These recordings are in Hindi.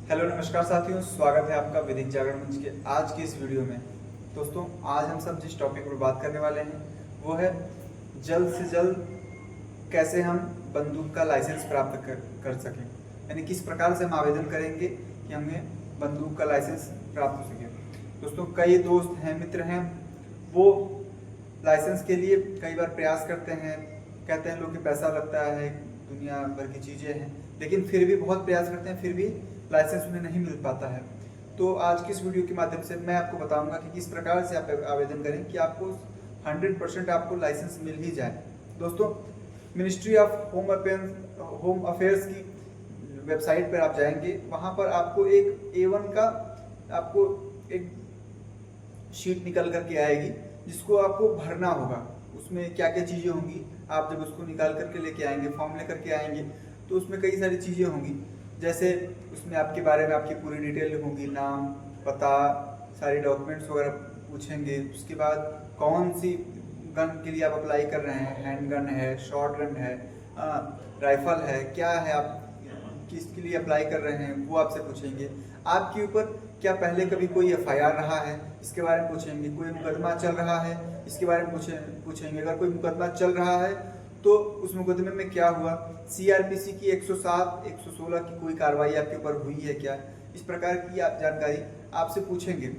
हेलो नमस्कार साथियों, स्वागत है आपका विधिक जागरण मंच के आज की इस वीडियो में। दोस्तों, आज हम सब जिस टॉपिक पर बात करने वाले हैं वो है जल्द से जल्द कैसे हम बंदूक का लाइसेंस प्राप्त कर सकें, यानी किस प्रकार से हम आवेदन करेंगे कि हमें बंदूक का लाइसेंस प्राप्त हो सके। दोस्तों, कई दोस्त हैं, मित्र हैं, वो लाइसेंस के लिए कई बार प्रयास करते हैं, कहते हैं लोग कि पैसा लगता है, दुनिया भर की चीज़ें हैं, लेकिन फिर भी बहुत प्रयास करते हैं, फिर भी लाइसेंस उन्हें नहीं मिल पाता है। तो आज की इस वीडियो के माध्यम से मैं आपको बताऊंगा कि किस प्रकार से आप आवेदन करें कि आपको 100% आपको लाइसेंस मिल ही जाए। दोस्तों, मिनिस्ट्री ऑफ होम अफेयर्स की वेबसाइट पर आप जाएंगे, वहाँ पर आपको एक A1 का आपको एक शीट निकल करके आएगी जिसको आपको भरना होगा। उसमें क्या क्या चीज़ें होंगी, आप जब उसको निकाल करके लेके आएंगे, फॉर्म लेकर के आएंगे, तो उसमें कई सारी चीज़ें होंगी। जैसे उसमें आपके बारे में आपकी पूरी डिटेल होगी, नाम, पता, सारी डॉक्यूमेंट्स वगैरह पूछेंगे। उसके बाद कौन सी गन के लिए आप अप्लाई कर रहे हैं, हैंड गन है, शॉर्ट गन है, राइफल है, क्या है, आप किसके लिए अप्लाई कर रहे हैं वो आपसे पूछेंगे। आपके ऊपर क्या पहले कभी कोई FIR रहा है, इसके बारे में पूछेंगे। कोई मुकदमा चल रहा है, इसके बारे में पूछेंगे। अगर कोई मुकदमा चल रहा है तो उस मुकदमे में क्या हुआ, CRPC की 107, 116 की कोई कार्रवाई आपके ऊपर हुई है क्या, इस प्रकार की आप जानकारी आपसे पूछेंगे।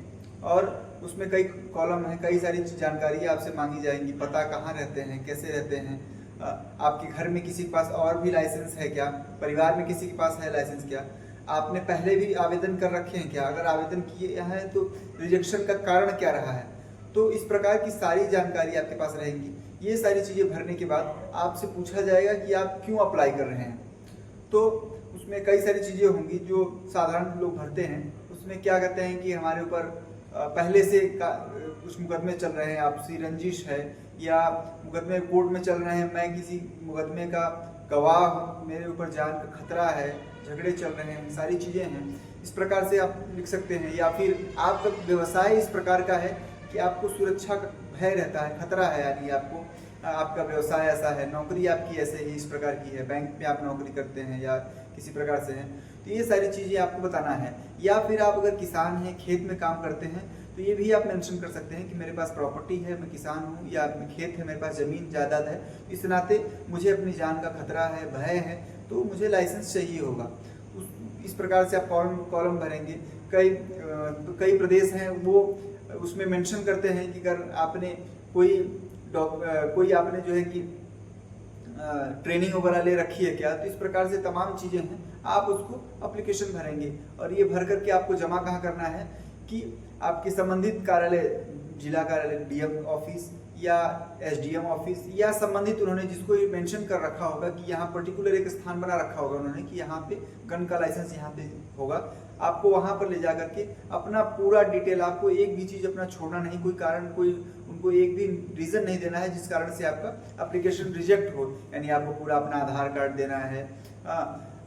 और उसमें कई कॉलम है, कई सारी जानकारी आपसे मांगी जाएंगी। पता कहाँ रहते हैं, कैसे रहते हैं, आपके घर में किसी के पास और भी लाइसेंस है क्या, परिवार में किसी के पास है लाइसेंस क्या, आपने पहले भी आवेदन कर रखे हैं क्या, अगर आवेदन किए हैं तो रिजेक्शन का कारण क्या रहा है। तो इस प्रकार की सारी जानकारी आपके पास रहेंगी। ये सारी चीज़ें भरने के बाद आपसे पूछा जाएगा कि आप क्यों अप्लाई कर रहे हैं। तो उसमें कई सारी चीज़ें होंगी जो साधारण लोग भरते हैं। उसमें क्या कहते हैं कि हमारे ऊपर पहले से कुछ मुकदमे चल रहे हैं, आपसी रंजिश है, या मुकदमे कोर्ट में चल रहे हैं, मैं किसी मुकदमे का गवाह हूँ, मेरे ऊपर जान का खतरा है, झगड़े चल रहे हैं, सारी चीज़ें हैं। इस प्रकार से आप लिख सकते हैं। या फिर आपका व्यवसाय इस प्रकार का है कि आपको सुरक्षा का भय रहता है, खतरा है, यानी आपको आपका व्यवसाय ऐसा है, नौकरी आपकी ऐसे ही इस प्रकार की है, बैंक में आप नौकरी करते हैं या किसी प्रकार से हैं, तो ये सारी चीज़ें आपको बताना है। या फिर आप अगर किसान हैं, खेत में काम करते हैं, तो ये भी आप मेंशन कर सकते हैं कि मेरे पास प्रॉपर्टी है, मैं किसान हूँ, या खेत है, मेरे पास ज़मीन जायदाद है, इस नाते मुझे अपनी जान का खतरा है, भय है, तो मुझे लाइसेंस चाहिए होगा। इस प्रकार से आप कॉलम भरेंगे। कई प्रदेश हैं वो उसमें मेंशन करते हैं कि अगर आपने कोई आपने जो है कि ट्रेनिंग वगैरह ले रखी है क्या, तो इस प्रकार से तमाम चीज़ें हैं, आप उसको एप्लीकेशन भरेंगे। और ये भर करके आपको जमा कहाँ करना है कि आपके संबंधित कार्यालय, जिला कार्यालय, DM ऑफिस या SDM ऑफिस, या संबंधित उन्होंने जिसको ये मेंशन कर रखा होगा कि यहाँ पर्टिकुलर एक स्थान बना रखा होगा उन्होंने कि यहाँ पे गन का लाइसेंस यहाँ पे होगा, आपको वहाँ पर ले जा करके अपना पूरा डिटेल, आपको एक भी चीज़ अपना छोड़ना नहीं, कोई कारण, कोई उनको एक भी रीज़न नहीं देना है जिस कारण से आपका एप्लीकेशन रिजेक्ट हो। यानी आपको पूरा अपना आधार कार्ड देना है,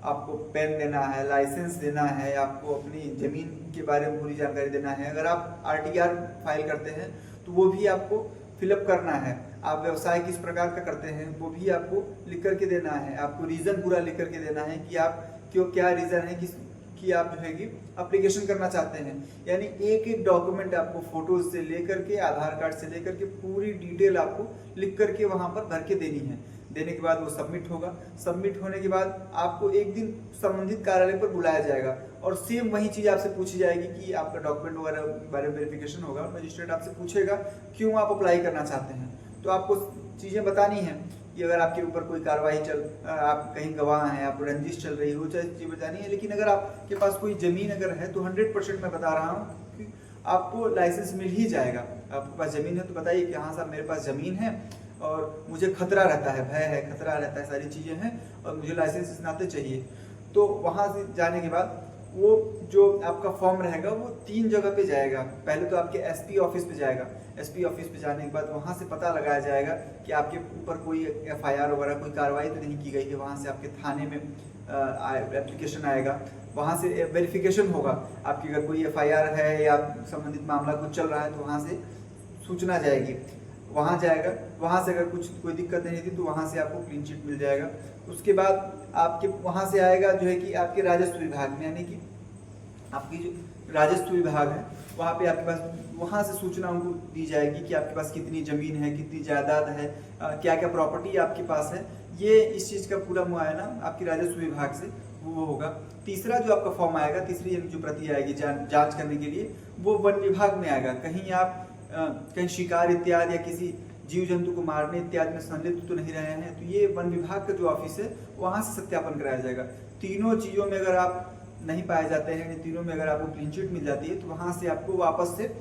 आपको पेन देना है, लाइसेंस देना है, आपको अपनी ज़मीन के बारे में पूरी जानकारी देना है। अगर आप RTR फाइल करते हैं तो वो भी आपको फिलअप करना है। आप व्यवसाय किस प्रकार का करते हैं वो भी आपको लिख करके देना है। आपको रीज़न पूरा लिख करके देना है कि आप क्या रीज़न है कि आप जो है कि एप्लीकेशन करना चाहते हैं। यानी एक एक डॉक्यूमेंट आपको फोटोज से लेकर के, आधार कार्ड से लेकर के पूरी डिटेल आपको लिख करके वहाँ पर भर के देनी है। देने के बाद वो सबमिट होगा। सबमिट होने के बाद आपको एक दिन संबंधित कार्यालय पर बुलाया जाएगा और सेम वही चीज़ आपसे पूछी जाएगी कि आपका डॉक्यूमेंट वगैरह के बारे में वेरिफिकेशन होगा। मजिस्ट्रेट आपसे पूछेगा क्यों आप अप्लाई करना चाहते हैं, तो आपको चीज़ें बतानी है कि अगर आपके ऊपर कोई कार्रवाई आप कहीं गवाह हैं, आप रंजिश चल रही हो, चाहे चीज़ बतानी है। लेकिन अगर आपके पास कोई ज़मीन अगर है तो 100% मैं बता रहा हूँ कि आपको लाइसेंस मिल ही जाएगा। आपके पास ज़मीन है तो बताइए कि हाँ साहब मेरे पास ज़मीन है और मुझे खतरा रहता है, भय है, खतरा रहता है, सारी चीज़ें हैं और मुझे लाइसेंस इस नाते चाहिए। तो वहाँ से जाने के बाद वो जो आपका फॉर्म रहेगा वो 3 जगह पे जाएगा। पहले तो आपके SP ऑफिस पे जाएगा। SP ऑफिस पे जाने के बाद वहाँ से पता लगाया जाएगा कि आपके ऊपर कोई FIR वगैरह कोई कार्रवाई तो नहीं की गई है। वहाँ से आपके थाने में एप्लीकेशन आएगा, वहाँ से वेरिफिकेशन होगा। आपकी अगर कोई FIR है या संबंधित मामला कुछ चल रहा है तो वहाँ से सूचना जाएगी, वहाँ जाएगा। वहाँ से अगर कोई दिक्कत नहीं थी तो वहाँ से आपको क्लीन चिट मिल जाएगा। उसके बाद आपके वहाँ से आएगा जो है कि आपके राजस्व विभाग में, यानी कि आपकी जो राजस्व विभाग है वहाँ पे आपके पास वहाँ से सूचना उनको दी जाएगी कि आपके पास कितनी ज़मीन है, कितनी जायदाद है, क्या क्या प्रॉपर्टी आपके पास है। ये इस चीज़ का पूरा मुआयना आपकी राजस्व विभाग से वो होगा। तीसरा जो आपका फॉर्म आएगा, तीसरी जो प्रति आएगी जांच करने के लिए, वो वन विभाग में आएगा। कहीं आप कहीं शिकार इत्यादि या किसी जीव जंतु को मारने इत्यादि में संलिप्त तो नहीं रहे हैं, तो ये वन विभाग का जो ऑफिस है वहाँ से सत्यापन कराया जाएगा। तीनों चीज़ों में अगर आप नहीं पाए जाते हैं, इन तीनों में अगर आपको क्लीन चिट मिल जाती है, तो वहाँ से आपको वापस से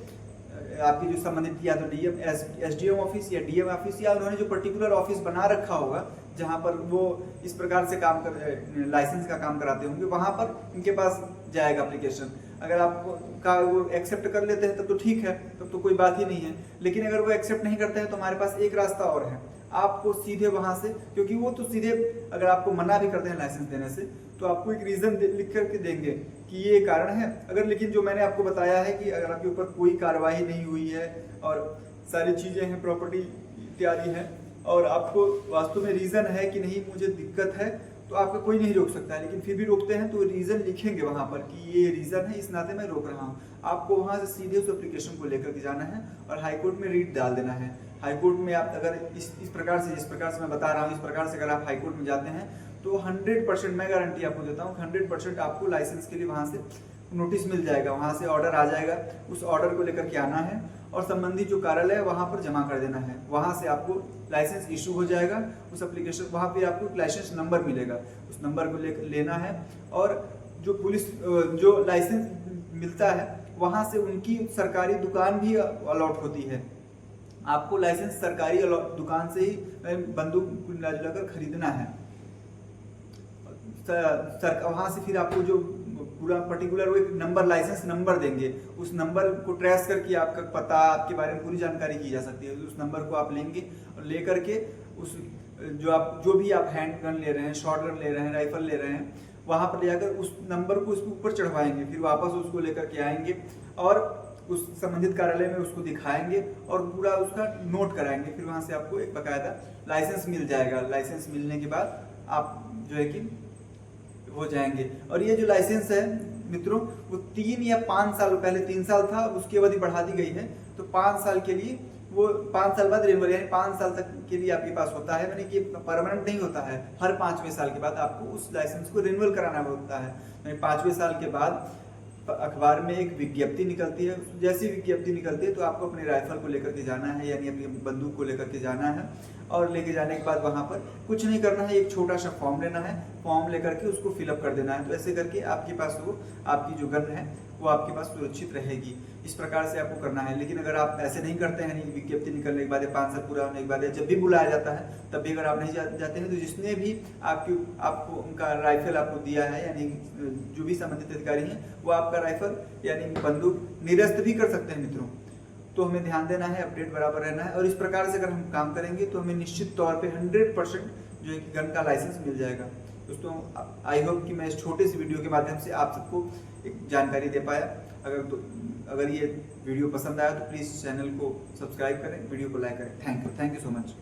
आपकी जो संबंधित या तो डीएम एसडीएम ऑफिस या डीएम ऑफिस या उन्होंने जो पर्टिकुलर ऑफिस बना रखा होगा जहाँ पर वो इस प्रकार से काम कर लाइसेंस का काम कराते होंगे, वहाँ पर इनके पास जाएगा एप्लीकेशन। अगर आपको का वो एक्सेप्ट कर लेते हैं तब तो ठीक है, तब तो कोई बात ही नहीं है। लेकिन अगर वो एक्सेप्ट नहीं करते हैं तो हमारे पास एक रास्ता और है, आपको सीधे वहाँ से, क्योंकि वो तो सीधे अगर आपको मना भी करते हैं लाइसेंस देने से, तो आपको एक रीज़न लिख करके देंगे कि ये कारण है। अगर लेकिन जो मैंने आपको बताया है कि अगर आपके ऊपर कोई कार्रवाई नहीं हुई है और सारी चीज़ें हैं, प्रॉपर्टी इत्यादि हैं, और आपको वास्तव में रीज़न है कि नहीं मुझे दिक्कत है, तो आपका कोई नहीं रोक सकता है। लेकिन फिर भी रोकते हैं तो रीज़न लिखेंगे वहाँ पर कि ये रीज़न है, इस नाते मैं रोक रहा हूँ। आपको वहाँ से सीधे उस एप्लीकेशन को लेकर के जाना है और हाईकोर्ट में रीट डाल देना है। हाईकोर्ट में आप अगर इस प्रकार से, जिस प्रकार से मैं बता रहा हूँ, इस प्रकार से अगर आप हाईकोर्ट में जाते हैं तो 100% मैं गारंटी आपको देता हूँ, 100% आपको लाइसेंस के लिए वहाँ से नोटिस मिल जाएगा, वहाँ से ऑर्डर आ जाएगा। उस ऑर्डर को लेकर के आना है और संबंधित जो कार्यालय है वहाँ पर जमा कर देना है। वहाँ से आपको लाइसेंस इशू हो जाएगा। उस एप्लीकेशन वहाँ पे आपको एक लाइसेंस नंबर मिलेगा, उस नंबर को लेना है। और जो पुलिस जो लाइसेंस मिलता है वहाँ से उनकी सरकारी दुकान भी अलॉट होती है। आपको लाइसेंस सरकारी दुकान से ही बंदूक लाकर खरीदना है। वहाँ से फिर आपको जो पूरा पर्टिकुलर वो एक नंबर, लाइसेंस नंबर देंगे, उस नंबर को ट्रेस करके आपका पता, आपके बारे में पूरी जानकारी की जा सकती है। उस नंबर को आप लेंगे और ले करके उस जो भी आप हैंड गन ले रहे हैं, शॉर्ट गन ले रहे हैं, राइफल ले रहे हैं, वहाँ पर ले जाकर उस नंबर को उसके ऊपर चढ़वाएंगे। फिर वापस उसको लेकर के आएंगे और उस संबंधित कार्यालय में उसको दिखाएंगे और पूरा उसका नोट कराएंगे। फिर वहाँ से आपको एक बाकायदा लाइसेंस मिल जाएगा। लाइसेंस मिलने के बाद आप जो है कि हो जाएंगे। और ये जो लाइसेंस है मित्रों, वो 3 या 5 साल, पहले 3 साल था, उसकी अवधि बढ़ा दी गई है, तो 5 साल के लिए वो 5 साल बाद रिन्यूअल, यानी 5 साल तक के लिए आपके पास होता है। यानी कि परमानेंट नहीं होता है, हर 5वें साल के बाद आपको उस लाइसेंस को रिन्यूअल कराना होता है। यानी 5वें साल के बाद अखबार में एक विज्ञप्ति निकलती है। जैसी विज्ञप्ति निकलती है तो आपको अपने राइफल को लेकर के जाना है, यानी अपनी बंदूक को लेकर के जाना है। और लेके जाने के बाद वहाँ पर कुछ नहीं करना है, एक छोटा सा फॉर्म लेना है, फॉर्म लेकर के उसको फिलअप कर देना है। तो ऐसे करके आपके पास वो आपकी जो गन है वो आपके पास सुरक्षित रहेगी। इस प्रकार से आपको करना है। लेकिन अगर आप ऐसे नहीं करते हैं, नहीं विज्ञप्ति निकलने के बाद 5 साल पूरा होने के बाद जब भी बुलाया जाता है तब भी अगर आप नहीं जाते हैं, तो जिसने भी आपको उनका राइफल आपको दिया है, यानी जो भी संबंधित अधिकारी हैं, वो आपका राइफल यानी बंदूक निरस्त भी कर सकते हैं मित्रों। तो हमें ध्यान देना है, अपडेट बराबर रहना है। और इस प्रकार से अगर हम काम करेंगे तो हमें निश्चित तौर पे 100% जो है कि गन का लाइसेंस मिल जाएगा। दोस्तों, आई होप कि मैं इस छोटे से वीडियो के माध्यम से आप सबको एक जानकारी दे पाया। अगर ये वीडियो पसंद आया तो प्लीज़ चैनल को सब्सक्राइब करें, वीडियो को लाइक करें। Thank you so much.